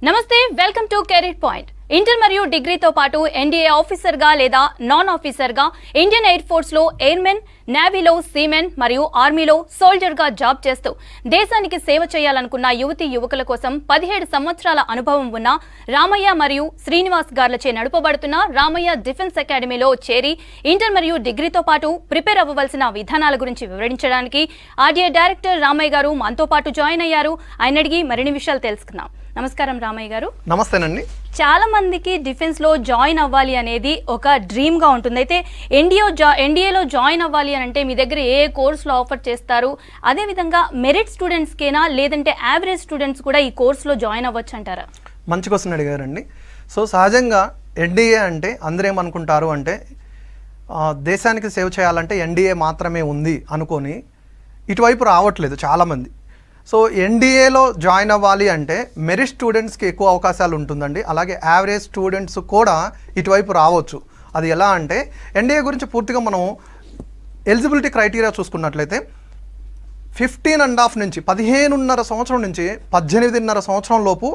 నమస్తే welcome to career point. Inter మరియు డిగ్రీతో పాటు ఎన్డీఏ ఆఫీసర్గా లేదా నాన్ ఆఫీసర్గా ఇండియన్ ఎయిర్ ఫోర్స్లో ఎయిర్మెన్, నేవీలో సీమెన్ మరియు ఆర్మీలో సోల్జర్గా జాబ్ చేస్తూ దేశానికి సేవ చేయాలనుకున్న యువతీ యువకుల కోసం 17 సంవత్సరాల అనుభవం ఉన్న రామయ్య మరియు శ్రీనివాస్ గార్లచే నడుపబడుతున్న రామయ్య డిఫెన్స్ అకాడమీలో చేరి ఇంటర్ మరియు డిగ్రీతో పాటు ప్రిపేర్ అవ్వవలసిన విధానాల గురించి వివరించడానికి ఆర్డీఏ డైరెక్టర్ రామయ్య గారు మనతో పాటు జాయిన్ అయ్యారు. ఆయన అడిగి మరిన్ని విషయాలు తెలుసుకుందాం. నమస్కారం రామయ్య గారు. నమస్తేనండి. చాలా మందికి డిఫెన్స్ లో జాయిన్ అవ్వాలి అనేది ఒక డ్రీమ్ గా ఉంటుంది. అయితే ఎన్డీఏలో జాయిన్ అవ్వాలి అని అంటే మీ దగ్గర ఏ కోర్సులో ఆఫర్ చేస్తారు, అదే విధంగా మెరిట్ స్టూడెంట్స్ కేనా లేదంటే యావరేజ్ స్టూడెంట్స్ కూడా ఈ కోర్సులో జాయిన్ అవ్వచ్చు అంటారా? మంచి క్వశ్చన్ అడిగారండి. సో సహజంగా ఎన్డీఏ అంటే అందరూ ఏమనుకుంటారు అంటే దేశానికి సేవ చేయాలంటే ఎన్డీఏ మాత్రమే ఉంది అనుకొని ఇటువైపు రావట్లేదు చాలామంది. సో ఎన్డీఏలో జాయిన్ అవ్వాలి అంటే మెరిట్ స్టూడెంట్స్కి ఎక్కువ అవకాశాలు ఉంటుందండి. అలాగే యావరేజ్ స్టూడెంట్స్ కూడా ఇటువైపు రావచ్చు. అది ఎలా అంటే ఎన్డీఏ గురించి పూర్తిగా మనం ఎలిజిబిలిటీ క్రైటీరియా చూసుకున్నట్లయితే 15.5 నుంచి 15.5 సంవత్సరం నుంచి 18.5 సంవత్సరం లోపు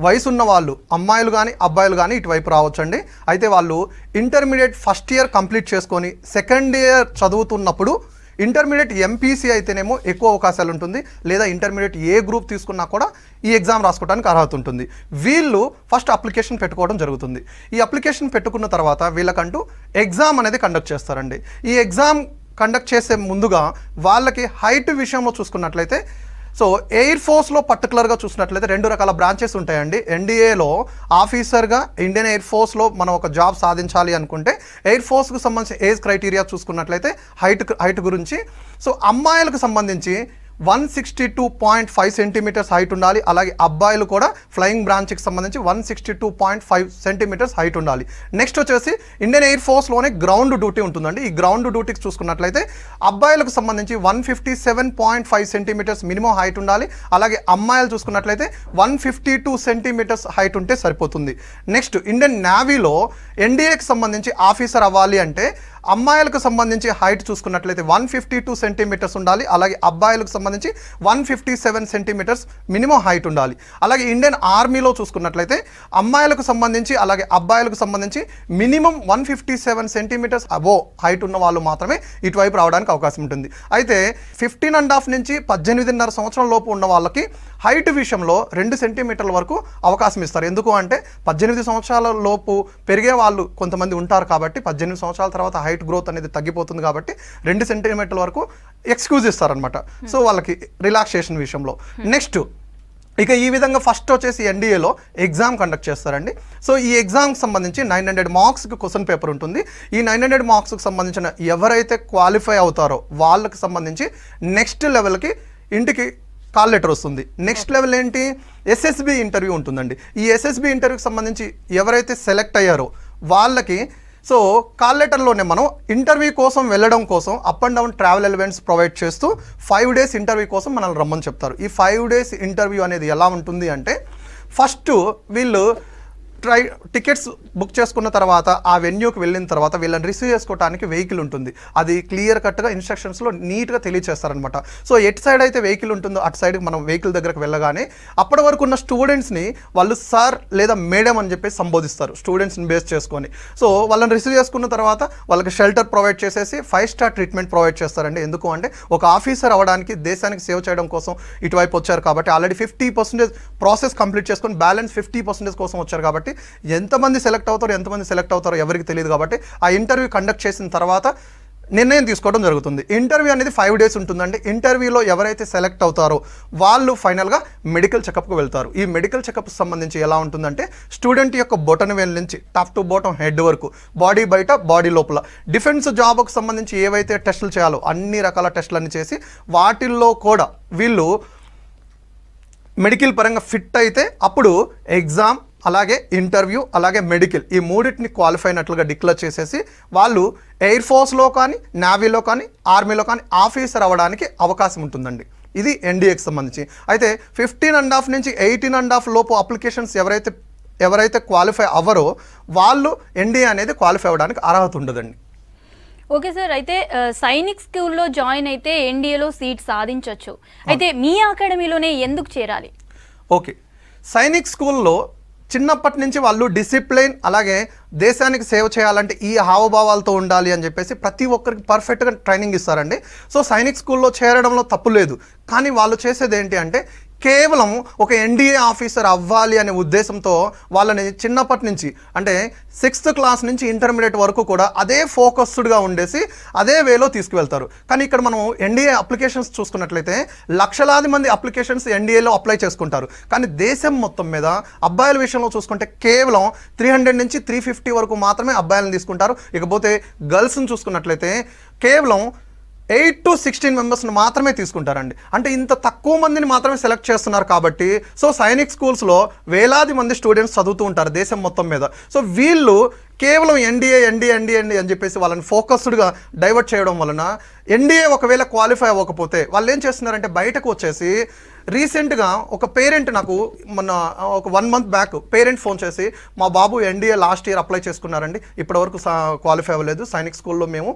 వయసున్న వాళ్ళు అమ్మాయిలు కానీ అబ్బాయిలు కానీ ఇటువైపు రావచ్చండి. అయితే వాళ్ళు ఇంటర్మీడియట్ ఫస్ట్ ఇయర్ కంప్లీట్ చేసుకొని సెకండ్ ఇయర్ చదువుతున్నప్పుడు ఇంటర్మీడియట్ ఎంపీసీ అయితేనేమో ఎక్కువ అవకాశాలు ఉంటుంది, లేదా ఇంటర్మీడియట్ ఏ గ్రూప్ తీసుకున్నా కూడా ఈ ఎగ్జామ్ రాసుకోవడానికి అర్హత ఉంటుంది. వీళ్ళు ఫస్ట్ అప్లికేషన్ పెట్టుకోవడం జరుగుతుంది. ఈ అప్లికేషన్ పెట్టుకున్న తర్వాత వీళ్ళకంటూ ఎగ్జామ్ అనేది కండక్ట్ చేస్తారండి. ఈ ఎగ్జామ్ కండక్ట్ చేసే ముందుగా వాళ్ళకి హైట్ విషయంలో చూసుకున్నట్లయితే సో ఎయిర్ ఫోర్స్లో పర్టికులర్గా చూసినట్లయితే 2 రకాల బ్రాంచెస్ ఉంటాయండి. ఎన్డీఏలో ఆఫీసర్గా ఇండియన్ ఎయిర్ ఫోర్స్లో మనం ఒక జాబ్ సాధించాలి అనుకుంటే ఎయిర్ ఫోర్స్కు సంబంధించి ఏజ్ క్రైటీరియా చూసుకున్నట్లయితే హైట్ గురించి సో అమ్మాయిలకు సంబంధించి 162.5 సెంటీమీటర్స్ హైట్ ఉండాలి. అలాగే అబ్బాయిలు కూడా ఫ్లయింగ్ బ్రాంచ్కి సంబంధించి 162.5 సెంటీమీటర్స్ హైట్ ఉండాలి. నెక్స్ట్ వచ్చేసి ఇండియన్ ఎయిర్ ఫోర్స్లోనే గ్రౌండ్ డ్యూటీ ఉంటుందండి. ఈ గ్రౌండ్ డ్యూటీకి చూసుకున్నట్లయితే అబ్బాయిలకు సంబంధించి 157.5 సెంటీమీటర్స్ మినిమం హైట్ ఉండాలి. అలాగే అమ్మాయిలు చూసుకున్నట్లయితే 152 సెంటీమీటర్స్ హైట్ ఉంటే సరిపోతుంది. నెక్స్ట్ ఇండియన్ నేవీలో ఎన్డీఏకి సంబంధించి ఆఫీసర్ అవ్వాలి అంటే అమ్మాయిలకు సంబంధించి హైట్ చూసుకున్నట్లయితే 152 సెంటీమీటర్స్ ఉండాలి. అలాగే అబ్బాయిలకు సంబంధించి 157 సెంటీమీటర్స్ మినిమం హైట్ ఉండాలి. అలాగే ఇండియన్ ఆర్మీలో చూసుకున్నట్లయితే అమ్మాయిలకు సంబంధించి అలాగే అబ్బాయిలకు సంబంధించి మినిమం 157 సెంటీమీటర్స్ అబో హైట్ ఉన్న వాళ్ళు మాత్రమే ఇటువైపు రావడానికి అవకాశం ఉంటుంది. అయితే 15.5 నుంచి 18.5 సంవత్సరం లోపు ఉన్న వాళ్ళకి హైట్ విషయంలో 2 సెంటీమీటర్ల వరకు అవకాశం ఇస్తారు. ఎందుకు అంటే 18 సంవత్సరాల లోపు పెరిగే వాళ్ళు కొంతమంది ఉంటారు కాబట్టి 18 సంవత్సరాల తర్వాత హైట్ గ్రోత్ అనేది తగ్గిపోతుంది కాబట్టి 2 సెంటీమీటర్ల వరకు ఎక్స్క్యూజ్ ఇస్తారనమాట. సో వాళ్ళకి రిలాక్సేషన్ విషయంలో. నెక్స్ట్ ఇక ఈ విధంగా ఫస్ట్ వచ్చేసి ఎన్డీఏలో ఎగ్జామ్ కండక్ట్ చేస్తారండి. సో ఈ ఎగ్జామ్కి సంబంధించి 900 మార్క్స్కి క్వశ్చన్ పేపర్ ఉంటుంది. ఈ 900 మార్క్స్కి సంబంధించిన ఎవరైతే క్వాలిఫై అవుతారో వాళ్ళకి సంబంధించి నెక్స్ట్ లెవెల్కి ఇంటికి కాల్ లెటర్ వస్తుంది. నెక్స్ట్ లెవెల్ ఏంటి, ఎస్ఎస్బి ఇంటర్వ్యూ ఉంటుందండి. ఈ ఎస్ఎస్బి ఇంటర్వ్యూకి సంబంధించి ఎవరైతే సెలెక్ట్ అయ్యారో వాళ్ళకి సో కాల్ లెటర్లోనే మనం ఇంటర్వ్యూ కోసం వెళ్ళడం కోసం అప్ అండ్ డౌన్ ట్రావెల్ ఎలివెంట్స్ ప్రొవైడ్ చేస్తూ 5 డేస్ ఇంటర్వ్యూ కోసం మనల్ని రమ్మని చెప్తారు. ఈ 5 డేస్ ఇంటర్వ్యూ అనేది ఎలా ఉంటుంది అంటే ఫస్ట్ వీళ్ళు టికెట్స్ బుక్ చేసుకున్న తర్వాత ఆ వెన్యూకి వెళ్ళిన తర్వాత వీళ్ళని రిసీవ్ చేసుకోవడానికి వెహికల్ ఉంటుంది. అది క్లియర్ కట్గా ఇన్స్ట్రక్షన్స్లో నీట్గా తెలియజేస్తారనమాట. సో ఎటు సైడ్ అయితే వెహికల్ ఉంటుందో అటు సైడ్కి మనం వెహికల్ దగ్గరకు వెళ్ళగానే అప్పటి వరకు ఉన్న స్టూడెంట్స్ని వాళ్ళు సార్ లేదా మేడం అని చెప్పేసి సంబోధిస్తారు స్టూడెంట్స్ని బేస్ చేసుకొని. సో వాళ్ళని రిసీవ్ చేసుకున్న తర్వాత వాళ్ళకి షెల్టర్ ప్రొవైడ్ చేసేసి 5 స్టార్ ట్రీట్మెంట్ ప్రొవైడ్ చేస్తారండి. ఎందుకు అంటే ఒక ఆఫీసర్ అవ్వడానికి దేశానికి సేవ చేయడం కోసం ఇటువైపు వచ్చారు కాబట్టి ఆల్రెడీ 50% ప్రాసెస్ కంప్లీట్ చేసుకొని బ్యాలెన్స్ 50% కోసం వచ్చారు కాబట్టి ఎంతమంది సెలెక్ట్ అవుతారో ఎవరికి తెలియదు. కాబట్టి ఆ ఇంటర్వ్యూ కండక్ట్ చేసిన తర్వాత నిర్ణయం తీసుకోవడం జరుగుతుంది. ఇంటర్వ్యూ అనేది 5 డేస్ ఉంటుందండి. ఇంటర్వ్యూలో ఎవరైతే సెలెక్ట్ అవుతారో వాళ్ళు ఫైనల్గా మెడికల్ చెకప్కి వెళ్తారు. ఈ మెడికల్ చెకప్ సంబంధించి ఎలా ఉంటుందంటే స్టూడెంట్ యొక్క బొటన్ వేల్ నుంచి టాప్ టు బాటమ్ హెడ్ వరకు బాడీ బయట బాడీ లోపల డిఫెన్స్ జాబ్కి సంబంధించి ఏవైతే టెస్టులు చేయాలో అన్ని రకాల టెస్టులన్నీ చేసి వాటిల్లో కూడా వీళ్ళు మెడికల్ పరంగా ఫిట్ అయితే అప్పుడు ఎగ్జామ్ అలాగే ఇంటర్వ్యూ అలాగే మెడికల్ ఈ మూడింటిని క్వాలిఫై అయినట్లుగా డిక్లేర్ చేసేసి వాళ్ళు ఎయిర్ ఫోర్స్లో కానీ నేవీలో కానీ ఆర్మీలో కానీ ఆఫీసర్ అవ్వడానికి అవకాశం ఉంటుందండి. ఇది ఎన్డీఏకి సంబంధించి. అయితే 15.5 నుంచి 18.5 లోపు అప్లికేషన్స్ ఎవరైతే క్వాలిఫై అవ్వరో వాళ్ళు ఎన్డీఏ అనేది క్వాలిఫై అవ్వడానికి అర్హత ఉండదండి. ఓకే సార్, అయితే సైనిక్ స్కూల్లో జాయిన్ అయితే ఎన్డీఏలో సీట్ సాధించవచ్చు. అయితే మీ అకాడమీలోనే ఎందుకు చేరాలి? ఓకే, సైనిక్ స్కూల్లో చిన్నప్పటి నుంచి వాళ్ళు డిసిప్లిన్ అలాగే దేశానికి సేవ చేయాలంటే ఈ హావభావాలతో ఉండాలి అని చెప్పేసి ప్రతి ఒక్కరికి పర్ఫెక్ట్గా ట్రైనింగ్ ఇస్తారండి. సో సైనిక్ స్కూల్లో చేరడంలో తప్పు లేదు, కానీ వాళ్ళు చేసేది ఏంటి అంటే కేవలం ఒక ఎన్డీఏ ఆఫీసర్ అవ్వాలి అనే ఉద్దేశంతో వాళ్ళని చిన్నప్పటి నుంచి అంటే 6th క్లాస్ నుంచి ఇంటర్మీడియట్ వరకు కూడా అదే ఫోకస్డ్గా ఉండేసి అదే వేలో తీసుకువెళ్తారు. కానీ ఇక్కడ మనం ఎన్డీఏ అప్లికేషన్స్ చూసుకున్నట్లయితే లక్షలాది మంది అప్లికేషన్స్ ఎన్డీఏలో అప్లై చేసుకుంటారు. కానీ దేశం మొత్తం మీద అబ్బాయిల విషయంలో చూసుకుంటే కేవలం 300 నుంచి 350 వరకు మాత్రమే అబ్బాయిలను తీసుకుంటారు. ఇకపోతే గర్ల్స్ని చూసుకున్నట్లయితే కేవలం 8 to 16 మెంబర్స్ని మాత్రమే తీసుకుంటారండి. అంటే ఇంత తక్కువ మందిని మాత్రమే సెలెక్ట్ చేస్తున్నారు కాబట్టి సో సైనిక్ స్కూల్స్లో వేలాది మంది స్టూడెంట్స్ చదువుతూ ఉంటారు దేశం మొత్తం మీద. సో వీళ్ళు కేవలం ఎన్డీఏ అని చెప్పేసి వాళ్ళని ఫోకస్డ్గా డైవర్ట్ చేయడం వలన ఎన్డీఏ ఒకవేళ క్వాలిఫై అవ్వకపోతే వాళ్ళు ఏం చేస్తున్నారంటే బయటకు వచ్చేసి రీసెంట్గా ఒక పేరెంట్ నాకు మొన్న ఒక 1 month బ్యాక్ పేరెంట్ ఫోన్ చేసి మా బాబు ఎన్డీఏ లాస్ట్ ఇయర్ అప్లై చేసుకున్నారండి, ఇప్పటివరకు క్వాలిఫై అవ్వలేదు, సైనిక్ స్కూల్లో మేము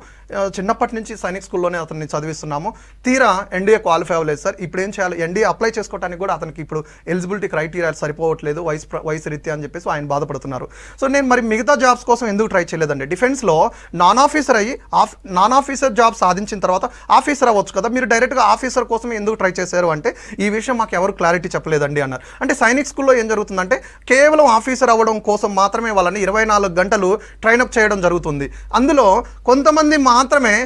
చిన్నప్పటి నుంచి సైనిక్ స్కూల్లోనే అతన్ని చదివిస్తున్నాము, తీరా ఎన్డీఏ క్వాలిఫై అవ్వలేదు సార్, ఇప్పుడు ఏం చేయాలి, ఎన్డీఏ అప్లై చేసుకోవడానికి కూడా అతనికి ఇప్పుడు ఎలిజిబిలిటీ క్రైటీరియా సరిపోవట్లేదు వయసు రీత్యా అని చెప్పేసి ఆయన బాధపడుతున్నారు. సో నేను మరి మిగతా జాబ్స్ కోసం ఎందుకు ట్రై చేయలేదండి, డిఫెన్స్లో నాన్ ఆఫీసర్ జాబ్ సాధించిన తర్వాత ఆఫీసర్ అవ్వచ్చు కదా, మీరు డైరెక్ట్గా ఆఫీసర్ కోసం ఎందుకు ట్రై చేశారు అంటే ఈ విషయం మాకు ఎవరు క్లారిటీ చెప్పలేదండి అన్నారు. అంటే సైనిక్ స్కూల్లో ఏం జరుగుతుందంటే కేవలం ఆఫీసర్ అవ్వడం కోసం మాత్రమే వాళ్ళని 24 గంటలు ట్రైనప్ చేయడం జరుగుతుంది. అందులో కొంతమంది మాత్రమే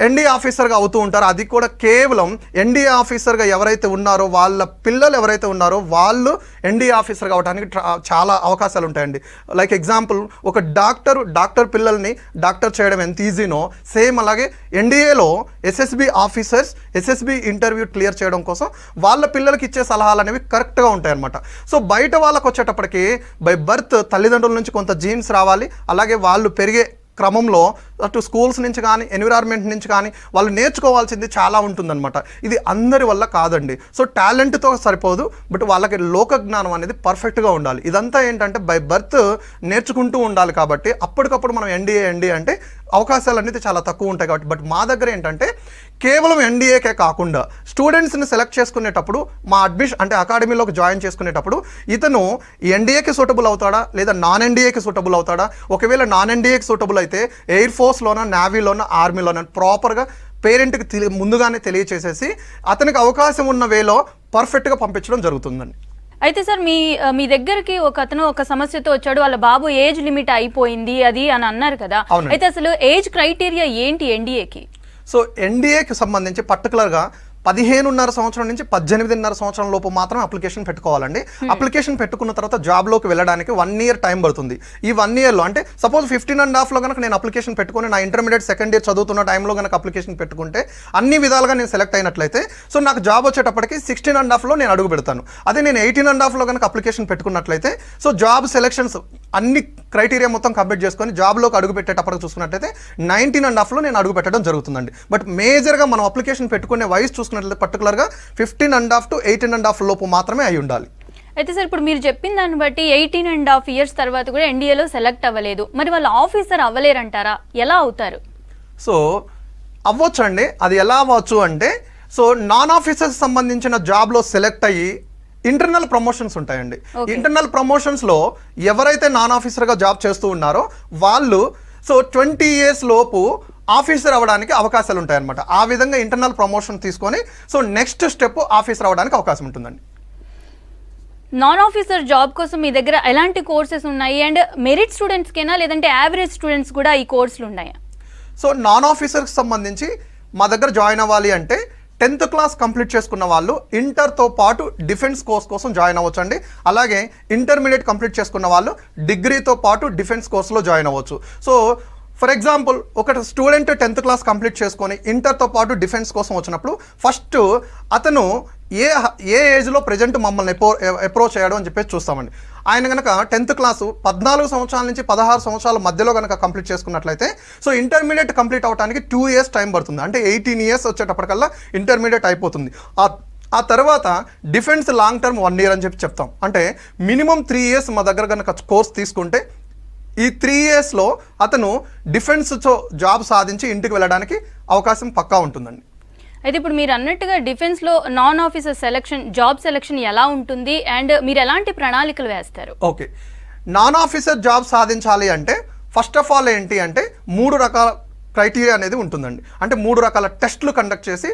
ఎన్డీఏ ఆఫీసర్గా అవుతూ ఉంటారు. అది కూడా కేవలం ఎన్డీఏ ఆఫీసర్గా ఎవరైతే ఉన్నారో వాళ్ళ పిల్లలు ఎవరైతే ఉన్నారో వాళ్ళు ఎన్డీఏ ఆఫీసర్గా అవడానికి చాలా అవకాశాలు ఉంటాయండి. లైక్ ఎగ్జాంపుల్ ఒక డాక్టర్ పిల్లల్ని డాక్టర్ చేయడం ఎంత ఈజీనో సేమ్ అలాగే ఎన్డీఏలో SSB officers SSB interview clear చేయడం కోసం వాళ్ళ పిల్లలకి ఇచ్చే సలహాలు అనేవి కరెక్ట్గా ఉంటాయి అన్నమాట. సో బయట వాళ్ళకి వచ్చేటప్పటికి బై బర్త్ తల్లిదండ్రుల నుంచి కొంత జీన్స్ రావాలి, అలాగే వాళ్ళు పెరిగే క్రమంలో అటు స్కూల్స్ నుంచి కానీ ఎన్విరాన్మెంట్ నుంచి కానీ వాళ్ళు నేర్చుకోవాల్సింది చాలా ఉంటుందన్నమాట. ఇది అందరి వల్ల కాదండి. సో టాలెంట్తో సరిపోదు, బట్ వాళ్ళకి లోక జ్ఞానం అనేది పర్ఫెక్ట్గా ఉండాలి. ఇదంతా ఏంటంటే బై బర్త్ నేర్చుకుంటూ ఉండాలి కాబట్టి అప్పటికప్పుడు మనం ఎన్డీఏ అంటే అవకాశాలు అనేది చాలా తక్కువ ఉంటాయి కాబట్టి. బట్ మా దగ్గర ఏంటంటే కేవలం ఎన్డీఏకే కాకుండా స్టూడెంట్స్ని సెలెక్ట్ చేసుకునేటప్పుడు మా అంటే అకాడమీలోకి జాయిన్ చేసుకునేటప్పుడు ఇతను ఎన్డీఏకి సూటబుల్ అవుతాడా లేదా నాన్ ఎన్డీఏకి సూటబుల్ అవుతాడా, ఒకవేళ నాన్ ఎన్డీఏకి సూటబుల్ అయితే ఎయిర్ ఫోర్స్లోనో నేవీలోనో ఆర్మీలోనో ప్రాపర్గా పేరెంట్కి ముందుగానే తెలియచేసేసి అతనికి అవకాశం ఉన్న వేలో పర్ఫెక్ట్గా పంపించడం జరుగుతుందండి. అయితే సార్ మీ దగ్గరికి ఒక సమస్యతో వచ్చాడు, వాళ్ళ బాబు ఏజ్ లిమిట్ అయిపోయింది అది అని అన్నారు కదా, అయితే అసలు ఏజ్ క్రైటీరియా ఏంటి ఎన్డీఏకి? సో ఎన్డీఏకి సంబంధించి పర్టికులర్గా 15.5 సంవత్సరం నుంచి 18.5 సంవత్సరం లోపు మాత్రం అప్లికేషన్ పెట్టుకోవాలండి. అప్లికేషన్ పెట్టుకున్న తర్వాత జాబ్లోకి వెళ్ళడానికి 1 year టైం పడుతుంది. ఈ 1 yearలో అంటే సపోజ్ 15.5లో కనుక నేను అప్లికేషన్ పెట్టుకుని నా ఇంటర్మీడియట్ 2nd year చదువుతున్న టైంలో కనుక అప్లికేషన్ పెట్టుకుంటే అన్ని విధాలుగా నేను సెలెక్ట్ అయినట్లయితే సో నాకు జాబ్ వచ్చేటప్పటికి 16.5లో నేను అడుగు పెడతాను. అదే నేను 18.5లో కనుక అప్లికేషన్ పెట్టుకున్నట్లయితే సో జాబ్ సెలెక్షన్స్ అన్ని క్రైటీరియా మొత్తం కంప్లీట్ చేసుకొని జాబ్లోకి అడుగు పెట్టేటప్పటికి చూసుకున్నట్లయితే 19.5లో నేను అడుగు పెట్టడం జరుగుతుందండి. బట్ మేజర్గా మనం అప్లికేషన్ పెట్టుకునే వయసు చూసుకున్నట్లయితే పర్టికులర్గా 15.5 to 18.5 లోపు మాత్రమే అయి ఉండాలి. అయితే సార్ ఇప్పుడు మీరు చెప్పిన దాన్ని బట్టి 18.5 years తర్వాత కూడా ఎన్డీఏలో సెలెక్ట్ అవ్వలేదు, మరి వాళ్ళు ఆఫీసర్ అవ్వలేరంటారా? ఎలా అవుతారు? సో అవ్వచ్చు అండి. అది ఎలా అవ్వచ్చు అంటే సో నాన్ ఆఫీసర్స్ సంబంధించిన జాబ్లో సెలెక్ట్ అయ్యి ఇంటర్నల్ ప్రమోషన్స్ ఉంటాయండి. ఇంటర్నల్ ప్రమోషన్స్లో ఎవరైతే నాన్ ఆఫీసర్గా జాబ్ చేస్తూ ఉన్నారో వాళ్ళు సో 20 years లోపు ఆఫీసర్ అవ్వడానికి అవకాశాలు ఉంటాయన్నమాట. ఆ విధంగా ఇంటర్నల్ ప్రమోషన్ తీసుకొని సో నెక్స్ట్ స్టెప్ ఆఫీసర్ అవ్వడానికి అవకాశం ఉంటుందండి. నాన్ ఆఫీసర్ జాబ్ కోసం మీ దగ్గర ఎలాంటి కోర్సెస్ ఉన్నాయి, అండ్ మెరిట్ స్టూడెంట్స్కేనా లేదంటే యావరేజ్ స్టూడెంట్స్ కూడా ఈ కోర్సులు ఉన్నాయా? సో నాన్ ఆఫీసర్కి సంబంధించి మా దగ్గర జాయిన్ అవ్వాలి అంటే 10th క్లాస్ కంప్లీట్ చేసుకున్న వాళ్ళు ఇంటర్తో పాటు డిఫెన్స్ కోర్స్ కోసం జాయిన్ అవ్వచ్చు అండి. అలాగే ఇంటర్మీడియట్ కంప్లీట్ చేసుకున్న వాళ్ళు డిగ్రీతో పాటు డిఫెన్స్ కోర్స్లో జాయిన్ అవ్వచ్చు. సో ఫర్ ఎగ్జాంపుల్ ఒక స్టూడెంట్ 10th క్లాస్ కంప్లీట్ చేసుకొని ఇంటర్తో పాటు డిఫెన్స్ కోసం వచ్చినప్పుడు ఫస్ట్ అతను ఏ ఏజ్లో ప్రజెంట్ మమ్మల్ని అప్రోచ్ చేయడం అని చెప్పేసి చూస్తామండి. ఆయన కనుక 10th క్లాసు 14 సంవత్సరాల నుంచి 16 సంవత్సరాల మధ్యలో కనుక కంప్లీట్ చేసుకున్నట్లయితే సో ఇంటర్మీడియట్ కంప్లీట్ అవడానికి 2 years టైం పడుతుంది. అంటే 18 years వచ్చేటప్పటికల్లా ఇంటర్మీడియట్ అయిపోతుంది. ఆ తర్వాత డిఫెన్స్ లాంగ్ టర్మ్ 1 year అని చెప్తాం. అంటే మినిమం 3 years మా దగ్గర కనుక కోర్స్ తీసుకుంటే ఈ 3 yearsలో అతను డిఫెన్స్తో జాబ్ సాధించి ఇంటికి వెళ్ళడానికి అవకాశం పక్కా ఉంటుందండి. అయితే ఇప్పుడు మీరు అన్నట్టుగా డిఫెన్స్లో non officer selection, job selection ఎలా ఉంటుంది అండ్ మీరు ఎలాంటి ప్రణాళికలు వేస్తారు? ఓకే, నాన్ ఆఫీసర్ జాబ్ సాధించాలి అంటే ఫస్ట్ ఆఫ్ ఆల్ ఏంటి అంటే 3 రకాల క్రైటీరియా అనేది ఉంటుందండి. అంటే 3 రకాల టెస్టులు కండక్ట్ చేసి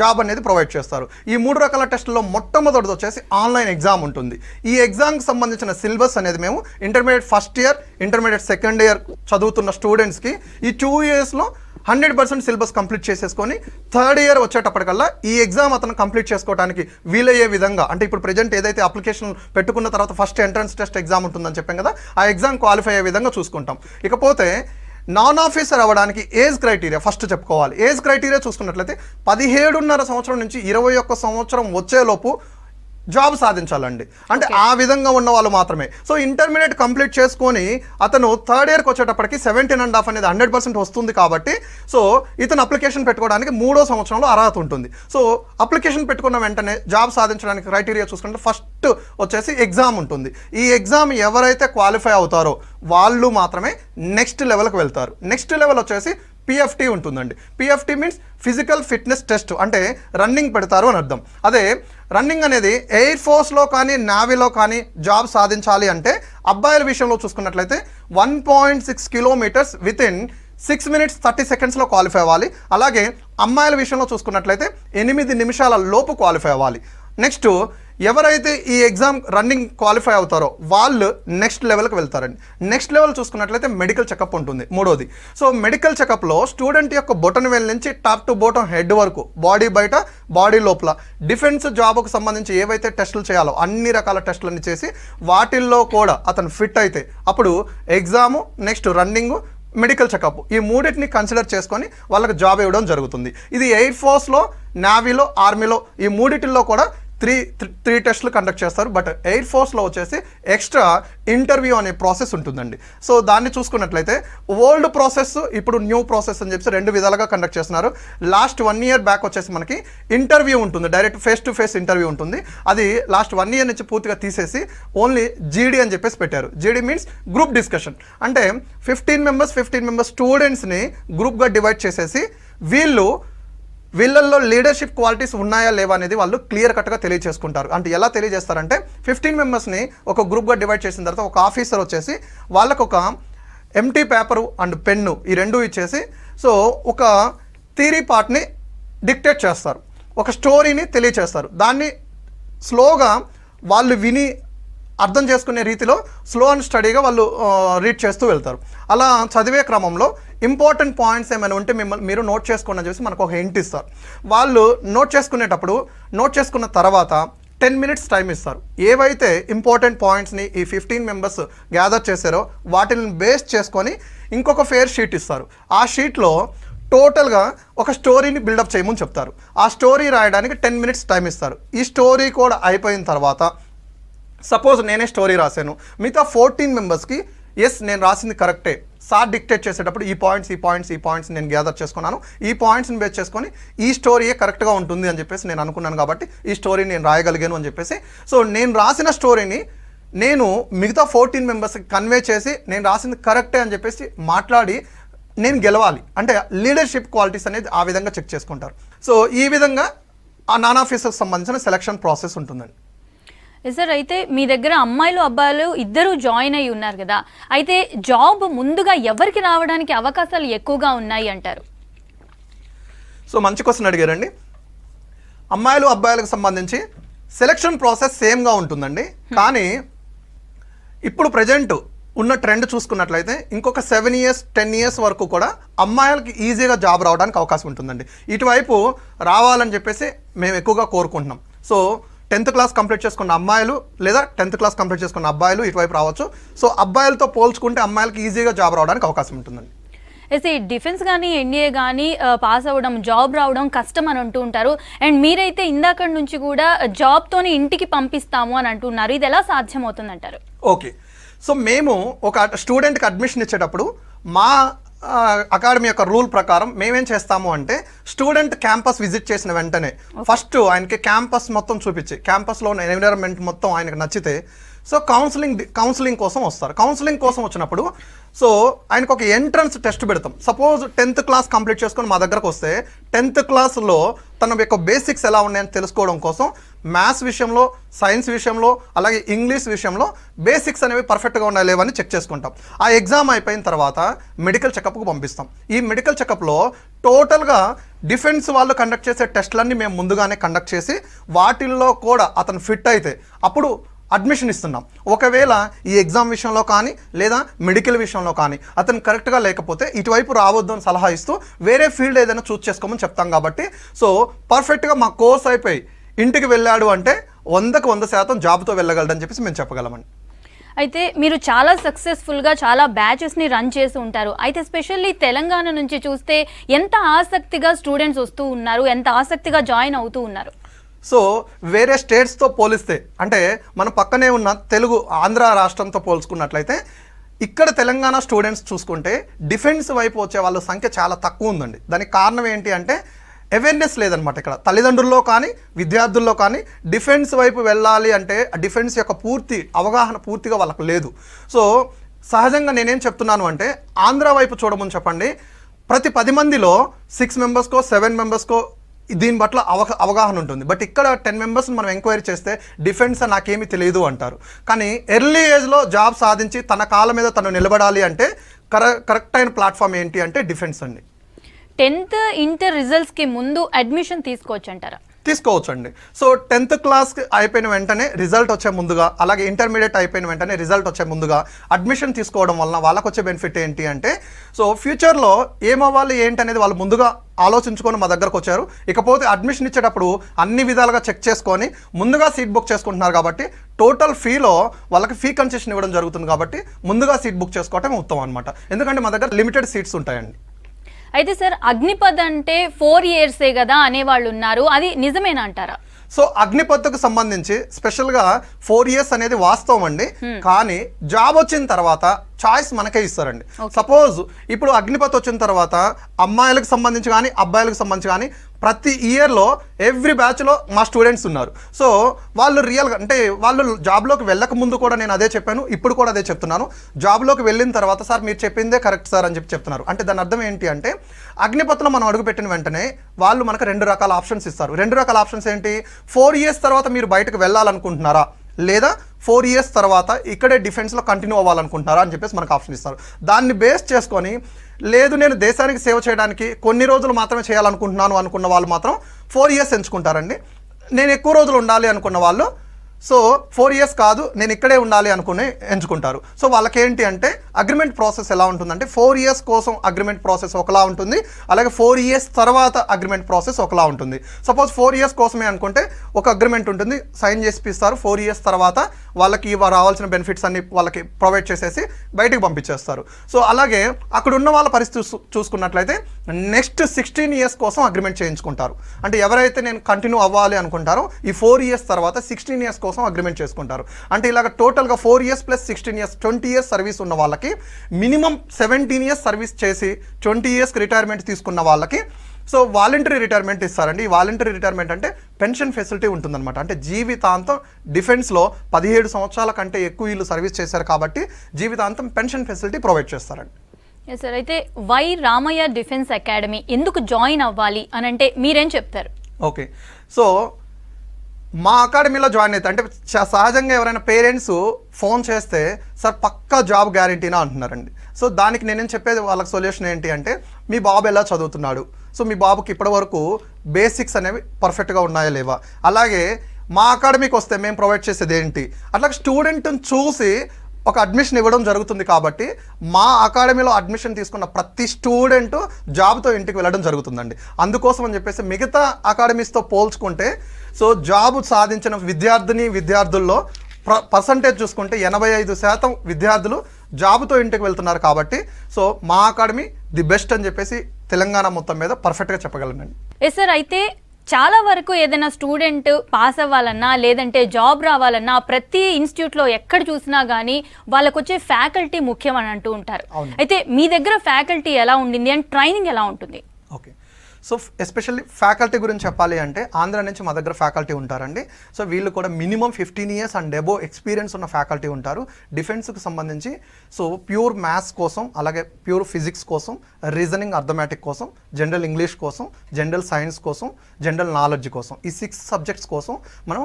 జాబ్ అనేది ప్రొవైడ్ చేస్తారు. ఈ 3 రకాల టెస్టుల్లో మొట్టమొదటిది వచ్చేసి ఆన్లైన్ ఎగ్జామ్ ఉంటుంది. ఈ ఎగ్జామ్కి సంబంధించిన సిలబస్ అనేది మేము intermediate first year, intermediate second year చదువుతున్న స్టూడెంట్స్కి ఈ 2 yearsలో 100% సిలబస్ కంప్లీట్ చేసేసుకొని థర్డ్ ఇయర్ వచ్చేటప్పటికల్లా ఈ ఎగ్జామ్ అతను కంప్లీట్ చేసుకోవడానికి వీలయ్యే విధంగా, అంటే ఇప్పుడు ప్రజెంట్ ఏదైతే అప్లికేషన్ పెట్టుకున్న తర్వాత ఫస్ట్ ఎంట్రన్స్ టెస్ట్ ఎగ్జామ్ ఉంటుందని చెప్పాం కదా, ఆ ఎగ్జామ్ క్వాలిఫై అయ్యే విధంగా చూసుకుంటాం. ఇకపోతే నాన్ ఆఫీసర్ అవ్వడానికి ఏజ్ క్రైటీరియా ఫస్ట్ చెప్పుకోవాలి. ఏజ్ క్రైటీరియా చూసుకున్నట్లయితే 17.5 సంవత్సరం నుంచి 21 సంవత్సరం వచ్చేలోపు జాబ్ సాధించాలండి. అంటే ఆ విధంగా ఉన్న వాళ్ళు మాత్రమే. సో ఇంటర్మీడియట్ కంప్లీట్ చేసుకొని అతను థర్డ్ ఇయర్కి వచ్చేటప్పటికి 17.5 అనేది 100% వస్తుంది కాబట్టి సో ఇతను అప్లికేషన్ పెట్టుకోవడానికి 3వ సంవత్సరంలో అర్హత ఉంటుంది. సో అప్లికేషన్ పెట్టుకున్న వెంటనే జాబ్ సాధించడానికి క్రైటీరియా చూసుకుంటే ఫస్ట్ వచ్చేసి ఎగ్జామ్ ఉంటుంది. ఈ ఎగ్జామ్ ఎవరైతే క్వాలిఫై అవుతారో వాళ్ళు మాత్రమే నెక్స్ట్ లెవెల్కి వెళ్తారు. నెక్స్ట్ లెవెల్ వచ్చేసి పిఎఫ్టీ ఉంటుందండి. PFT means physical fitness test, అంటే రన్నింగ్ పెడతారు అని అర్థం. అదే రన్నింగ్ అనేది ఎయిర్ ఫోర్స్లో కానీ నావీలో కానీ జాబ్ సాధించాలి అంటే అబ్బాయిల విషయంలో చూసుకున్నట్లయితే 1.6 కిలోమీటర్స్ వితిన్ 6 minutes 30 secondsలో క్వాలిఫై అవ్వాలి. అలాగే అమ్మాయిల విషయంలో చూసుకున్నట్లయితే 8 నిమిషాల లోపు క్వాలిఫై అవ్వాలి. నెక్స్ట్ ఎవరైతే ఈ ఎగ్జామ్ రన్నింగ్ క్వాలిఫై అవుతారో వాళ్ళు నెక్స్ట్ లెవెల్కి వెళ్తారండి. నెక్స్ట్ లెవెల్ చూసుకున్నట్లయితే మెడికల్ చెకప్ ఉంటుంది, 3వది. సో మెడికల్ చెకప్లో స్టూడెంట్ యొక్క బొటన్ వేల్ నుంచి టాప్ టు బోటం హెడ్ వరకు, బాడీ బయట బాడీ లోపల డిఫెన్స్ జాబ్కు సంబంధించి ఏవైతే టెస్టులు చేయాలో అన్ని రకాల టెస్టులన్నీ చేసి వాటిల్లో కూడా అతను ఫిట్ అయితే అప్పుడు exam, next running, medical checkup, ఈ 3టిని కన్సిడర్ చేసుకొని వాళ్ళకి జాబ్ ఇవ్వడం జరుగుతుంది. ఇది ఎయిర్ ఫోర్స్లో, నావీలో, ఆర్మీలో ఈ 3టిల్లో కూడా త్రీ టెస్టులు కండక్ట్ చేస్తారు. బట్ ఎయిర్ ఫోర్స్లో వచ్చేసి ఎక్స్ట్రా ఇంటర్వ్యూ అనే ప్రాసెస్ ఉంటుందండి. సో దాన్ని చూసుకున్నట్లయితే ఓల్డ్ ప్రాసెస్, ఇప్పుడు న్యూ ప్రాసెస్ అని చెప్పి 2 విధాలుగా కండక్ట్ చేస్తున్నారు. లాస్ట్ 1 year బ్యాక్ వచ్చేసి మనకి ఇంటర్వ్యూ ఉంటుంది, direct face to face interview ఉంటుంది. అది లాస్ట్ 1 year నుంచి పూర్తిగా తీసేసి ఓన్లీ జీడీ అని చెప్పేసి పెట్టారు. జీడీ మీన్స్ గ్రూప్ డిస్కషన్. అంటే 15 members స్టూడెంట్స్ని గ్రూప్గా డివైడ్ చేసేసి వీళ్ళల్లో లీడర్షిప్ క్వాలిటీస్ ఉన్నాయా లేవా అనేది వాళ్ళు క్లియర్ కట్గా తెలియజేసుకుంటారు. అంటే ఎలా తెలియజేస్తారంటే 15 మెంబర్స్ని ఒక గ్రూప్గా డివైడ్ చేసిన తర్వాత ఒక ఆఫీసర్ వచ్చేసి వాళ్ళకు ఒక ఎంటీ పేపరు అండ్ పెన్ను ఈ 2 ఇచ్చేసి సో ఒక థియరీ పార్ట్ని డిక్టేట్ చేస్తారు, ఒక స్టోరీని తెలియచేస్తారు. దాన్ని స్లోగా వాళ్ళు విని అర్థం చేసుకునే రీతిలో స్లో అండ్ స్టడీగా వాళ్ళు రీడ్ చేస్తూ వెళ్తారు. అలా చదివే క్రమంలో ఇంపార్టెంట్ పాయింట్స్ ఏమైనా ఉంటే మీరు నోట్ చేసుకోండి అని చెప్పి మనకు ఒక హింట్ ఇస్తారు. వాళ్ళు నోట్ చేసుకున్న తర్వాత 10 minutes టైం ఇస్తారు. ఏవైతే ఇంపార్టెంట్ పాయింట్స్ని ఈ 15 members గ్యాదర్ చేశారో వాటిని బేస్ చేసుకొని ఇంకొక ఫేర్ షీట్ ఇస్తారు. ఆ షీట్లో టోటల్గా ఒక స్టోరీని బిల్డప్ చేయమని చెప్తారు. ఆ స్టోరీ రాయడానికి 10 minutes టైం ఇస్తారు. ఈ స్టోరీ కూడా అయిపోయిన తర్వాత సపోజ్ నేనే స్టోరీ రాశాను, మిగతా 14 members ఎస్ నేను రాసింది కరెక్టే, సార్ డిక్టేట్ చేసేటప్పుడు ఈ పాయింట్స్ నేను గ్యాదర్ చేసుకున్నాను, ఈ పాయింట్స్ని బేస్ చేసుకొని ఈ స్టోరీయే కరెక్ట్గా ఉంటుంది అని చెప్పేసి నేను అనుకున్నాను కాబట్టి ఈ స్టోరీ నేను రాయగలిగాను అని చెప్పేసి సో నేను రాసిన స్టోరీని నేను మిగతా 14 members కన్వే చేసి నేను రాసింది కరెక్టే అని చెప్పేసి మాట్లాడి నేను గెలవాలి. అంటే లీడర్షిప్ క్వాలిటీస్ అనేది ఆ విధంగా చెక్ చేసుకుంటారు. సో ఈ విధంగా ఆ నాన్ ఆఫీసర్కి సంబంధించిన సెలక్షన్ ప్రాసెస్ ఉంటుందండి. సార్, అయితే మీ దగ్గర అమ్మాయిలు అబ్బాయిలు ఇద్దరు జాయిన్ అయి ఉన్నారు కదా, అయితే జాబ్ ముందుగా ఎవరికి రావడానికి అవకాశాలు ఎక్కువగా ఉన్నాయి అంటారు? సో మంచి క్వశ్చన్ అడిగారండి. అమ్మాయిలు అబ్బాయిలకు సంబంధించి సెలక్షన్ ప్రాసెస్ సేమ్గా ఉంటుందండి. కానీ ఇప్పుడు ప్రజెంట్ ఉన్న ట్రెండ్ చూసుకున్నట్లయితే ఇంకొక 7 years 10 years వరకు కూడా అమ్మాయిలకి ఈజీగా జాబ్ రావడానికి అవకాశం ఉంటుందండి. ఇటువైపు రావాలని చెప్పేసి మేము ఎక్కువగా కోరుకుంటున్నాం. సో 10th class కంప్లీట్ చేసుకున్న అమ్మాయిలు లేదా 10th class కంప్లీట్ చేసుకున్న అబ్బాయిలు ఇటువైపు రావచ్చు. సో అబ్బాయిలతో పోల్చుకుంటే అమ్మాయిలకి ఈజీగా జాబ్ రావడానికి అవకాశం ఉంటుందండి. అయితే డిఫెన్స్ కానీ ఎన్డీఏ కానీ పాస్ అవ్వడం, జాబ్ రావడం కష్టం అని అంటూ ఉంటారు. అండ్ మీరైతే ఇందాక నుంచి కూడా జాబ్తోనే ఇంటికి పంపిస్తాము అని అంటున్నారు. ఇది ఎలా సాధ్యమవుతుంది అంటారు? ఓకే, సో మేము ఒక స్టూడెంట్కి అడ్మిషన్ ఇచ్చేటప్పుడు మా అకాడమీ యొక్క రూల్ ప్రకారం మేమేం చేస్తాము అంటే స్టూడెంట్ క్యాంపస్ విజిట్ చేసిన వెంటనే ఫస్ట్ ఆయనకి క్యాంపస్ మొత్తం చూపించి క్యాంపస్లో ఉన్న ఎన్విరాన్మెంట్ మొత్తం ఆయనకు నచ్చితే సో కౌన్సిలింగ్ కోసం వస్తారు. కౌన్సిలింగ్ కోసం వచ్చినప్పుడు సో ఆయనకు ఒక ఎంట్రన్స్ టెస్ట్ పెడతాం. సపోజ్ 10th క్లాస్ కంప్లీట్ చేసుకొని మా దగ్గరకు వస్తే 10th క్లాస్లో తన యొక్క బేసిక్స్ ఎలా ఉన్నాయని తెలుసుకోవడం కోసం మ్యాథ్స్ విషయంలో, సైన్స్ విషయంలో, అలాగే ఇంగ్లీష్ విషయంలో బేసిక్స్ అనేవి పర్ఫెక్ట్గా ఉన్నాయి లేవని చెక్ చేసుకుంటాం. ఆ ఎగ్జామ్ అయిపోయిన తర్వాత మెడికల్ చెకప్కు పంపిస్తాం. ఈ మెడికల్ చెకప్లో టోటల్గా డిఫెన్స్ వాళ్ళు కండక్ట్ చేసే టెస్ట్లన్నీ మేము ముందుగానే కండక్ట్ చేసి వాటిల్లో కూడా అతను ఫిట్ అయితే అప్పుడు అడ్మిషన్ ఇస్తున్నాం. ఒకవేళ ఈ ఎగ్జామ్ విషయంలో కానీ లేదా మెడికల్ విషయంలో కానీ అతను కరెక్ట్గా లేకపోతే ఇటువైపు రావద్దు అని సలహా ఇస్తూ వేరే ఫీల్డ్ ఏదైనా చూస్ చేసుకోమని చెప్తాం. కాబట్టి సో పర్ఫెక్ట్గా మా కోర్స్ అయిపోయి ఇంటికి వెళ్ళాడు అంటే 100కి 100% జాబ్తో వెళ్ళగలడని చెప్పేసి మేము చెప్పగలమండి. అయితే మీరు చాలా సక్సెస్ఫుల్గా చాలా బ్యాచెస్ని రన్ చేసి ఉంటారు. అయితే స్పెషల్లీ తెలంగాణ నుంచి చూస్తే ఎంత ఆసక్తిగా స్టూడెంట్స్ వస్తూ ఉన్నారు, ఎంత ఆసక్తిగా జాయిన్ అవుతూ ఉన్నారు? సో వేరే స్టేట్స్తో పోలిస్తే అంటే మన పక్కనే ఉన్న తెలుగు ఆంధ్ర రాష్ట్రంతో పోల్చుకున్నట్లయితే ఇక్కడ తెలంగాణ స్టూడెంట్స్ చూసుకుంటే డిఫెన్స్ వైపు వచ్చే వాళ్ళ సంఖ్య చాలా తక్కువ ఉందండి. దానికి కారణం ఏంటి అంటే అవేర్నెస్ లేదనమాట. ఇక్కడ తల్లిదండ్రుల్లో కానీ విద్యార్థుల్లో కానీ డిఫెన్స్ వైపు వెళ్ళాలి అంటే డిఫెన్స్ యొక్క అవగాహన పూర్తిగా వాళ్ళకు లేదు. సో సహజంగా నేనేం చెప్తున్నాను అంటే ఆంధ్ర వైపు చూడమని చెప్పండి, ప్రతి 10 మందిలో 6 మెంబర్స్కో 7 మెంబర్స్కో దీని పట్ల అవగాహన ఉంటుంది. బట్ ఇక్కడ 10 మెంబర్స్ని మనం ఎంక్వైరీ చేస్తే డిఫెన్స్ నాకేమీ తెలియదు అంటారు. కానీ ఎర్లీ ఏజ్లో జాబ్ సాధించి తన కాళ్ళ మీద తను నిలబడాలి అంటే కరెక్ట్ అయిన ప్లాట్ఫామ్ ఏంటి అంటే డిఫెన్స్ అండి. 10th ఇంటర్ రిజల్ట్స్కి ముందు అడ్మిషన్ తీసుకోవచ్చు అంటారా? తీసుకోవచ్చండి. సో 10th క్లాస్ అయిపోయిన వెంటనే రిజల్ట్ వచ్చే ముందుగా, అలాగే ఇంటర్మీడియట్ అయిపోయిన వెంటనే రిజల్ట్ వచ్చే ముందుగా అడ్మిషన్ తీసుకోవడం వలన వాళ్ళకు వచ్చే బెనిఫిట్ ఏంటి అంటే సో ఫ్యూచర్లో ఏమవ్వాలి ఏంటి అనేది వాళ్ళు ముందుగా ఆలోచించుకొని మా దగ్గరకు వచ్చారు. ఇకపోతే అడ్మిషన్ ఇచ్చేటప్పుడు అన్ని విధాలుగా చెక్ చేసుకొని ముందుగా సీట్ బుక్ చేసుకుంటున్నారు. కాబట్టి టోటల్ ఫీలో వాళ్ళకి ఫీ కన్సెషన్ ఇవ్వడం జరుగుతుంది. కాబట్టి ముందుగా సీట్ బుక్ చేసుకోవటం ఉత్తమం అనమాట. ఎందుకంటే మా దగ్గర లిమిటెడ్ సీట్స్ ఉంటాయండి. అయితే సార్ అగ్నిపథ్ అంటే 4 yearsే కదా అనేవాళ్ళు ఉన్నారు, అది నిజమేనా అంటారా? సో అగ్నిపథ్కు సంబంధించి స్పెషల్గా 4 years అనేది వాస్తవం అండి. కానీ జాబ్ వచ్చిన తర్వాత చాయిస్ మనకే ఇస్తారండి. సపోజ్ ఇప్పుడు అగ్నిపథ్ వచ్చిన తర్వాత అమ్మాయిలకు సంబంధించి కానీ అబ్బాయిలకు సంబంధించి కానీ ప్రతి ఇయర్లో ఎవ్రీ బ్యాచ్లో మా స్టూడెంట్స్ ఉన్నారు. సో వాళ్ళు రియల్గా అంటే వాళ్ళు జాబ్లోకి వెళ్ళక ముందు కూడా నేను అదే చెప్పాను, ఇప్పుడు కూడా అదే చెప్తున్నాను. జాబ్లోకి వెళ్ళిన తర్వాత సార్ మీరు చెప్పిందే కరెక్ట్ సార్ అని చెప్తున్నారు. అంటే దాని అర్థం ఏంటి అంటే అగ్నిపథ్లో మనం అడుగుపెట్టిన వెంటనే వాళ్ళు మనకు 2 రకాల ఆప్షన్స్ ఇస్తారు. 2 రకాల ఆప్షన్స్ ఏంటి? 4 years తర్వాత మీరు బయటకు వెళ్ళాలనుకుంటున్నారా, లేదా 4 years తర్వాత ఇక్కడే డిఫెన్స్లో కంటిన్యూ అవ్వాలనుకుంటున్నారా అని చెప్పేసి మనకు ఆప్షన్ ఇస్తారు. దాన్ని బేస్ చేసుకొని లేదు నేను దేశానికి సేవ చేయడానికి కొన్ని రోజులు మాత్రమే చేయాలనుకుంటున్నాను అనుకున్న వాళ్ళు మాత్రం 4 years ఎంచుకుంటారండి. నేను ఎక్కువ రోజులు ఉండాలి అనుకున్న వాళ్ళు సో 4 years కాదు నేను ఇక్కడే ఉండాలి అనుకుని ఎంచుకుంటారు. సో వాళ్ళకేంటి అంటే అగ్రిమెంట్ ప్రాసెస్ ఎలా ఉంటుందంటే 4 years కోసం అగ్రిమెంట్ ప్రాసెస్ ఒకలా ఉంటుంది, అలాగే 4 years తర్వాత అగ్రిమెంట్ ప్రాసెస్ ఒకలా ఉంటుంది. సపోజ్ 4 years కోసమే అనుకుంటే ఒక అగ్రిమెంట్ ఉంటుంది, సైన్ చేసి ఇస్తారు. 4 years తర్వాత వాళ్ళకి రావాల్సిన బెనిఫిట్స్ అన్ని వాళ్ళకి ప్రొవైడ్ చేసేసి బయటకు పంపించేస్తారు. సో అలాగే అక్కడ ఉన్న వాళ్ళ పరిస్థితి చూసుకున్నట్లయితే నెక్స్ట్ 16 years కోసం అగ్రిమెంట్ చేయించుకుంటారు. అంటే ఎవరైతే నేను కంటిన్యూ అవ్వాలి అనుకుంటారో ఈ 4 years తర్వాత 16 years కోసం అగ్రిమెంట్ చేసుకుంటారు. అంటే ఇలాగ టోటల్గా 4 years + 16 years 20 years సర్వీస్ ఉన్న వాళ్ళకి మినిమం 17 years సర్వీస్ చేసి 20 years రిటైర్మెంట్ తీసుకున్న వాళ్ళకి సో వాలంటరీ రిటైర్మెంట్ ఇస్తారండి. ఈ వాలంటరీ రిటైర్మెంట్ అంటే పెన్షన్ ఫెసిలిటీ ఉంటుందన్నమాట. అంటే జీవితాంతం డిఫెన్స్లో 17 సంవత్సరాల కంటే ఎక్కువ వీళ్ళు సర్వీస్ చేశారు కాబట్టి జీవితాంతం పెన్షన్ ఫెసిలిటీ ప్రొవైడ్ చేస్తారండి. సార్ అయితే వై రామయ్య డిఫెన్స్ అకాడమీ ఎందుకు జాయిన్ అవ్వాలి అని అంటే మీరేం చెప్తారు? ఓకే, సో మా అకాడమీలో జాయిన్ అయితే అంటే సహజంగా ఎవరైనా పేరెంట్స్ ఫోన్ చేస్తే సార్ పక్కా జాబ్ గ్యారంటీనా అంటున్నారండి. సో దానికి నేనేం చెప్పేది వాళ్ళకి సొల్యూషన్ ఏంటి అంటే మీ బాబు ఎలా చదువుతున్నాడు, సో మీ బాబుకి ఇప్పటివరకు బేసిక్స్ అనేవి పర్ఫెక్ట్గా ఉన్నాయా లేవా, అలాగే మా అకాడమీకి వస్తే మేము ప్రొవైడ్ చేసేది ఏంటి, అట్లా స్టూడెంట్ని చూసి ఒక అడ్మిషన్ ఇవ్వడం జరుగుతుంది. కాబట్టి మా అకాడమీలో అడ్మిషన్ తీసుకున్న ప్రతి స్టూడెంట్ జాబ్తో ఇంటికి వెళ్ళడం జరుగుతుందండి. అందుకోసం అని చెప్పేసి మిగతా అకాడమీస్తో పోల్చుకుంటే సో జాబ్ సాధించిన విద్యార్థుల్లో పర్సంటేజ్ చూసుకుంటే 85% విద్యార్థులు జాబ్తో ఇంటికి వెళ్తున్నారు. కాబట్టి సో మా అకాడమీ ది బెస్ట్ అని చెప్పేసి తెలంగాణ మొత్తం మీద పర్ఫెక్ట్గా చెప్పగలనండి. సార్ అయితే చాలా వరకు ఏదైనా స్టూడెంట్ పాస్ అవ్వాలన్నా లేదంటే జాబ్ రావాలన్నా ప్రతి ఇన్స్టిట్యూట్లో ఎక్కడ చూసినా కానీ వాళ్ళకు వచ్చే ఫ్యాకల్టీ ముఖ్యం అని అంటూ ఉంటారు. అయితే మీ దగ్గర ఫ్యాకల్టీ ఎలా ఉండింది అండ్ ట్రైనింగ్ ఎలా ఉంటుంది? ఓకే, సో ఎస్పెషల్లీ ఫ్యాకల్టీ గురించి చెప్పాలి అంటే ఆంధ్ర నుంచి మా దగ్గర ఫ్యాకల్టీ ఉంటారండి. సో వీళ్ళు కూడా minimum 15 years and above experience ఉన్న ఫ్యాకల్టీ ఉంటారు. డిఫెన్స్కి సంబంధించి సో ప్యూర్ మ్యాథ్స్ కోసం, అలాగే ప్యూర్ ఫిజిక్స్ కోసం, రీజనింగ్ అర్థమెటిక్ కోసం, జనరల్ ఇంగ్లీష్ కోసం, జనరల్ సైన్స్ కోసం, జనరల్ నాలెడ్జ్ కోసం, ఈ 6 subjects కోసం మనం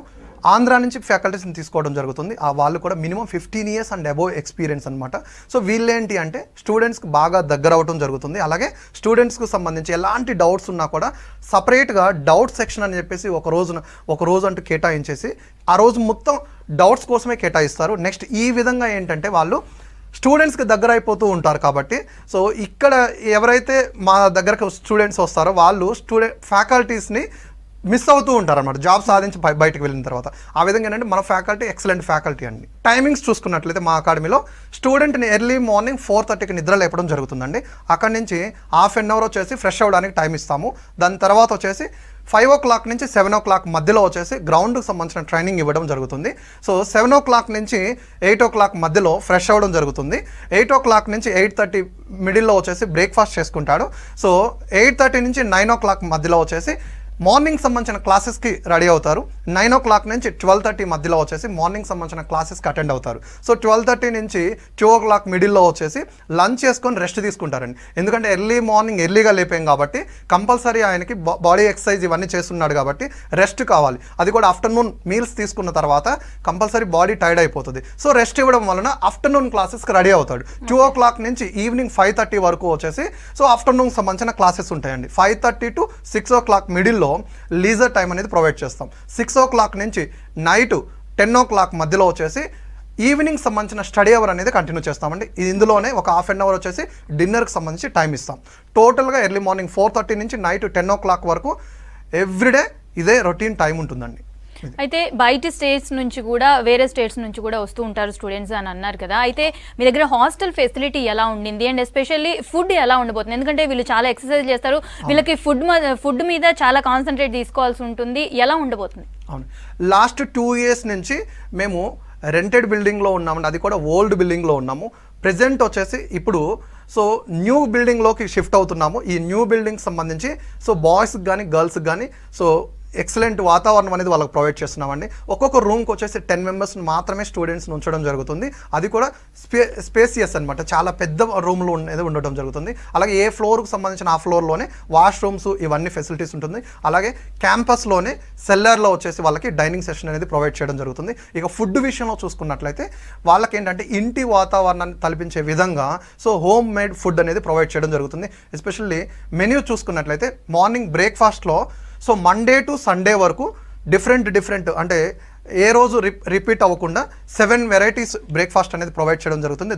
ఆంధ్ర నుంచి ఫ్యాకల్టీస్ని తీసుకోవడం జరుగుతుంది. ఆ వాళ్ళు కూడా minimum 15 years and above experience అనమాట. సో వీళ్ళేంటి అంటే స్టూడెంట్స్కి బాగా దగ్గర అవడం జరుగుతుంది. అలాగే స్టూడెంట్స్కి సంబంధించి ఎలాంటి డౌట్స్ ఉన్నా కూడా సపరేట్గా డౌట్ సెక్షన్ అని చెప్పేసి ఒక రోజు అంటూ కేటాయించేసి ఆ రోజు మొత్తం డౌట్స్ కోసమే కేటాయిస్తారు. నెక్స్ట్ ఈ విధంగా ఏంటంటే వాళ్ళు స్టూడెంట్స్కి దగ్గర అయిపోతూ ఉంటారు కాబట్టి సో ఇక్కడ ఎవరైతే మా దగ్గరకు స్టూడెంట్స్ వస్తారో వాళ్ళు ఫ్యాకల్టీస్ని మిస్ అవుతూ ఉంటారు అన్నమాట, జాబ్ సాధించి బయటకు వెళ్ళిన తర్వాత. ఆ విధంగా ఏంటంటే మన ఫ్యాకల్టీ ఎక్సలెంట్ ఫ్యాకల్టీ అండి. టైమింగ్స్ చూసుకున్నట్లయితే మా అకాడమీలో స్టూడెంట్ని ఎర్లీ మార్నింగ్ 4:30కి నిద్ర లేపడం జరుగుతుందండి. అక్కడి నుంచి ½ an hour వచ్చేసి ఫ్రెష్ అవ్వడానికి టైం ఇస్తాము. దాని తర్వాత వచ్చేసి 5 o'clock నుంచి 7 o'clock మధ్యలో వచ్చేసి గ్రౌండ్కి సంబంధించిన ట్రైనింగ్ ఇవ్వడం జరుగుతుంది. సో 7 o'clock నుంచి 8 o'clock మధ్యలో ఫ్రెష్ అవ్వడం జరుగుతుంది. 8 o'clock నుంచి 8:30 మిడిల్లో వచ్చేసి బ్రేక్ఫాస్ట్ చేసుకుంటాడు. సో 8:30 నుంచి 9 o'clock మధ్యలో వచ్చేసి మార్నింగ్ సంబంధించిన క్లాసెస్కి రెడీ అవుతారు. 9 o'clock నుంచి 12:30 మధ్యలో వచ్చేసి మార్నింగ్ సంబంధించిన క్లాసెస్కి అటెండ్ అవుతారు. సో 12:30 నుంచి 2 o'clock మిడిల్లో వచ్చేసి లంచ్ చేసుకొని రెస్ట్ తీసుకుంటారండి. ఎందుకంటే ఎర్లీ మార్నింగ్ ఎర్లీగా లేపాం కాబట్టి కంపల్సరీ ఆయనకి బాడీ ఎక్సర్సైజ్ ఇవన్నీ చేస్తున్నాడు కాబట్టి రెస్ట్ కావాలి. అది కూడా ఆఫ్టర్నూన్ మీల్స్ తీసుకున్న తర్వాత కంపల్సరీ బాడీ టైర్డ్ అయిపోతుంది. సో రెస్ట్ ఇవ్వడం వలన ఆఫ్టర్నూన్ క్లాసెస్కి రెడీ అవుతాడు. 2 o'clock నుంచి ఈవినింగ్ 5:30 వరకు వచ్చేసి సో ఆఫ్టర్నూన్ సంబంధించిన క్లాసెస్ ఉంటాయండి. 5:30 to 6 o'clock మిడిల్లో లీజర్ టైం అనేది ప్రొవైడ్ చేస్తాం. 6 o'clock నుంచి నైట్ 10 o'clock మధ్యలో వచ్చేసి ఈవినింగ్ సంబంధించిన స్టడీ అవర్ అనేది కంటిన్యూ చేస్తామండి. ఇందులోనే ఒక ½ an hour వచ్చేసి డిన్నర్కి సంబంధించి టైం ఇస్తాం. టోటల్గా ఎర్లీ మార్నింగ్ 4:30 నుంచి నైట్ 10 o'clock వరకు ఎవ్రీడే ఇదే రొటీన్ టైం ఉంటుందండి. అయితే బయట స్టేట్స్ నుంచి కూడా వేరే స్టేట్స్ నుంచి కూడా వస్తూ ఉంటారు స్టూడెంట్స్ అని అన్నారు కదా, అయితే మీ దగ్గర హాస్టల్ ఫెసిలిటీ ఎలా ఉండింది అండ్ ఎస్పెషల్లీ ఫుడ్ ఎలా ఉండబోతుంది? ఎందుకంటే వీళ్ళు చాలా ఎక్సర్సైజ్ చేస్తారు, వీళ్ళకి ఫుడ్ మీద చాలా కాన్సన్ట్రేట్ తీసుకోవాల్సి ఉంటుంది, ఎలా ఉండబోతుంది? అవును, లాస్ట్ 2 years నుంచి మేము రెంటెడ్ బిల్డింగ్లో ఉన్నామండి. అది కూడా ఓల్డ్ బిల్డింగ్లో ఉన్నాము. ప్రెజెంట్ వచ్చేసి ఇప్పుడు సో న్యూ బిల్డింగ్లోకి షిఫ్ట్ అవుతున్నాము. ఈ న్యూ బిల్డింగ్ సంబంధించి సో బాయ్స్కి కానీ గర్ల్స్కి కానీ సో ఎక్సలెంట్ వాతావరణం అనేది వాళ్ళకి ప్రొవైడ్ చేస్తున్నామండి. ఒక్కొక్క రూమ్కి వచ్చేసి 10 members మాత్రమే స్టూడెంట్స్ని ఉంచడం జరుగుతుంది. అది కూడా స్పేసియస్ అనమాట, చాలా పెద్ద రూమ్లు అనేది ఉండటం జరుగుతుంది. అలాగే ఏ ఫ్లోర్కి సంబంధించిన ఆ ఫ్లోర్లోనే వాష్రూమ్స్ ఇవన్నీ ఫెసిలిటీస్ ఉంటుంది. అలాగే క్యాంపస్లోనే సెల్లర్లో వచ్చేసి వాళ్ళకి డైనింగ్ సెషన్ అనేది ప్రొవైడ్ చేయడం జరుగుతుంది. ఇక ఫుడ్ విషయంలో చూసుకున్నట్లయితే వాళ్ళకి ఏంటంటే ఇంటి వాతావరణాన్ని తలపించే విధంగా సో హోమ్ మేడ్ ఫుడ్ అనేది ప్రొవైడ్ చేయడం జరుగుతుంది. ఎస్పెషల్లీ మెన్యూ చూసుకున్నట్లయితే మార్నింగ్ బ్రేక్ఫాస్ట్లో సో మండే టు సండే వరకు డిఫరెంట్ అంటే ఏ రోజు రిపీట్ అవ్వకుండా 7 varieties బ్రేక్ఫాస్ట్ అనేది ప్రొవైడ్ చేయడం జరుగుతుంది.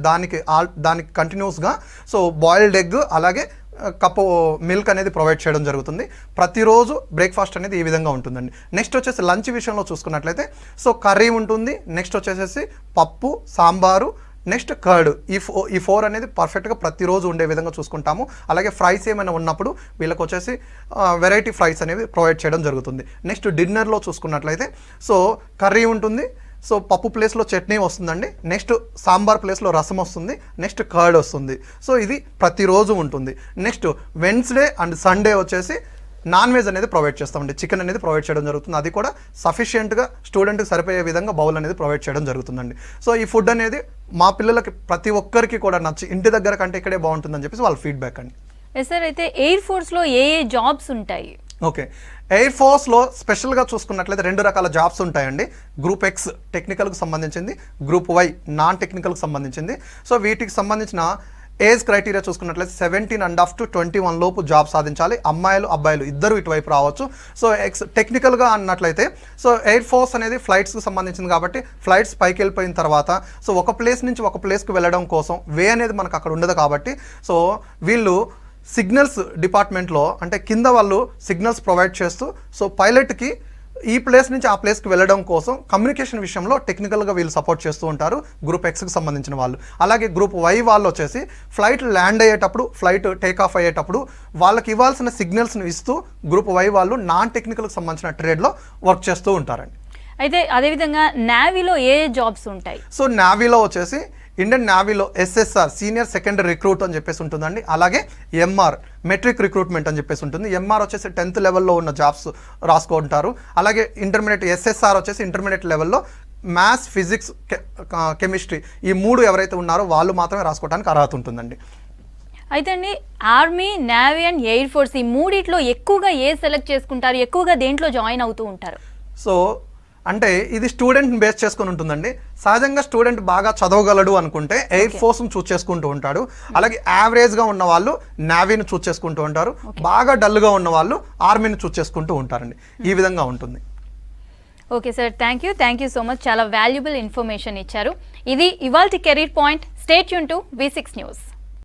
దానికి కంటిన్యూస్గా సో బాయిల్డ్ ఎగ్ అలాగే కప్పు మిల్క్ అనేది ప్రొవైడ్ చేయడం జరుగుతుంది. ప్రతిరోజు బ్రేక్ఫాస్ట్ అనేది ఈ విధంగా ఉంటుందండి. నెక్స్ట్ వచ్చేసి లంచ్ విషయంలో చూసుకున్నట్లయితే సో కర్రీ ఉంటుంది. నెక్స్ట్ వచ్చేసి పప్పు, సాంబారు, నెక్స్ట్ కర్డ్, ఈ 4 అనేది పర్ఫెక్ట్గా ప్రతిరోజు ఉండే విధంగా చూసుకుంటాము. అలాగే ఫ్రైస్ ఏమైనా ఉన్నప్పుడు వీళ్ళకి వచ్చేసి వెరైటీ ఫ్రైస్ అనేవి ప్రొవైడ్ చేయడం జరుగుతుంది. నెక్స్ట్ డిన్నర్లో చూసుకున్నట్లయితే సో కర్రీ ఉంటుంది, సో పప్పు ప్లేస్లో చట్నీ వస్తుందండి, నెక్స్ట్ సాంబార్ ప్లేస్లో రసం వస్తుంది, నెక్స్ట్ కర్డ్ వస్తుంది. సో ఇది ప్రతిరోజు ఉంటుంది. నెక్స్ట్ వెన్స్డే అండ్ సండే వచ్చేసి నాన్ వెజ్ అనేది ప్రొవైడ్ చేస్తామండి. చికెన్ అనేది ప్రొవైడ్ చేయడం జరుగుతుంది. అది కూడా సఫిషియెంట్గా స్టూడెంట్కి సరిపోయే విధంగా బౌల్ అనేది ప్రొవైడ్ చేయడం జరుగుతుందండి. సో ఈ ఫుడ్ అనేది మా పిల్లలకి ప్రతి ఒక్కరికి కూడా నచ్చి ఇంటి దగ్గర కంటే ఇక్కడే బాగుంటుందని చెప్పేసి వాళ్ళ ఫీడ్బ్యాక్ అండి. సార్, అయితే ఎయిర్ ఫోర్స్లో ఏ జాబ్స్ ఉంటాయి? ఓకే, ఎయిర్ ఫోర్స్లో స్పెషల్గా చూసుకున్నట్లయితే 2 రకాల జాబ్స్ ఉంటాయండి. గ్రూప్ ఎక్స్ టెక్నికల్కి సంబంధించింది, గ్రూప్ వై నాన్ టెక్నికల్కి సంబంధించింది. సో వీటికి సంబంధించిన ఏజ్ క్రైటీరియా చూసుకున్నట్లయితే 17.5 to 21 లోపు జాబ్ సాధించాలి. అమ్మాయిలు అబ్బాయిలు ఇద్దరు ఇటువైపు రావచ్చు. సో టెక్నికల్గా అన్నట్లయితే సో ఎయిర్ ఫోర్స్ అనేది ఫ్లైట్స్కి సంబంధించింది కాబట్టి ఫ్లైట్స్ పైకి వెళ్ళిపోయిన తర్వాత సో ఒక ప్లేస్ నుంచి ఒక ప్లేస్కి వెళ్ళడం కోసం వే అనేది మనకు అక్కడ ఉండదు కాబట్టి సో వీళ్ళు సిగ్నల్స్ డిపార్ట్మెంట్లో అంటే కింద వాళ్ళు సిగ్నల్స్ ప్రొవైడ్ చేస్తూ సో పైలట్కి ఈ ప్లేస్ నుంచి ఆ ప్లేస్కి వెళ్ళడం కోసం కమ్యూనికేషన్ విషయంలో టెక్నికల్గా వీళ్ళు సపోర్ట్ చేస్తూ ఉంటారు, గ్రూప్ ఎక్స్కి సంబంధించిన వాళ్ళు. అలాగే గ్రూప్ వై వాళ్ళు వచ్చేసి ఫ్లైట్ ల్యాండ్ అయ్యేటప్పుడు, ఫ్లైట్ టేక్ ఆఫ్ అయ్యేటప్పుడు వాళ్ళకి ఇవ్వాల్సిన సిగ్నల్స్ని ఇస్తూ గ్రూప్ వై వాళ్ళు నాన్ టెక్నికల్కి సంబంధించిన ట్రేడ్లో వర్క్ చేస్తూ ఉంటారండి. అయితే అదేవిధంగా నేవీలో ఏ జాబ్స్ ఉంటాయి? సో నేవీలో వచ్చేసి ఇండియన్ నేవీలో SSR సీనియర్ సెకండరీ రిక్రూట్ అని చెప్పేసి ఉంటుందండి. అలాగే MR మెట్రిక్ రిక్రూట్మెంట్ అని చెప్పేసి ఉంటుంది. MR వచ్చేసి 10th లెవెల్లో ఉన్న జాబ్స్ రాసుకుంటారు. అలాగే ఇంటర్మీడియట్ SSR వచ్చేసి ఇంటర్మీడియట్ లెవెల్లో మ్యాథ్స్, ఫిజిక్స్, కెమిస్ట్రీ ఈ 3 ఎవరైతే ఉన్నారో వాళ్ళు మాత్రమే రాసుకోవడానికి అర్హత ఉంటుందండి. అయితే అండి army, navy and air force ఈ మూడిట్లో ఎక్కువగా ఏ సెలెక్ట్ చేసుకుంటారు? ఎక్కువగా దేంట్లో జాయిన్ అవుతూ ఉంటారు? సో అంటే ఇది స్టూడెంట్ బేస్ చేసుకుని ఉంటుందండి. సహజంగా స్టూడెంట్ బాగా చదవగలడు అనుకుంటే ఎయిర్ ఫోర్స్ని చూస్ చేసుకుంటూ ఉంటాడు. అలాగే యావరేజ్గా ఉన్న వాళ్ళు నేవీని చూస్ చేసుకుంటూ ఉంటారు. బాగా డల్గా ఉన్న వాళ్ళు ఆర్మీని చూస్ చేసుకుంటూ ఉంటారండి. ఈ విధంగా ఉంటుంది. Okay sir, thank you so much. చాలా వాల్యుబుల్ ఇన్ఫర్మేషన్ ఇచ్చారు. ఇది ఇవాల్టి career point. Stay tune to V6 news.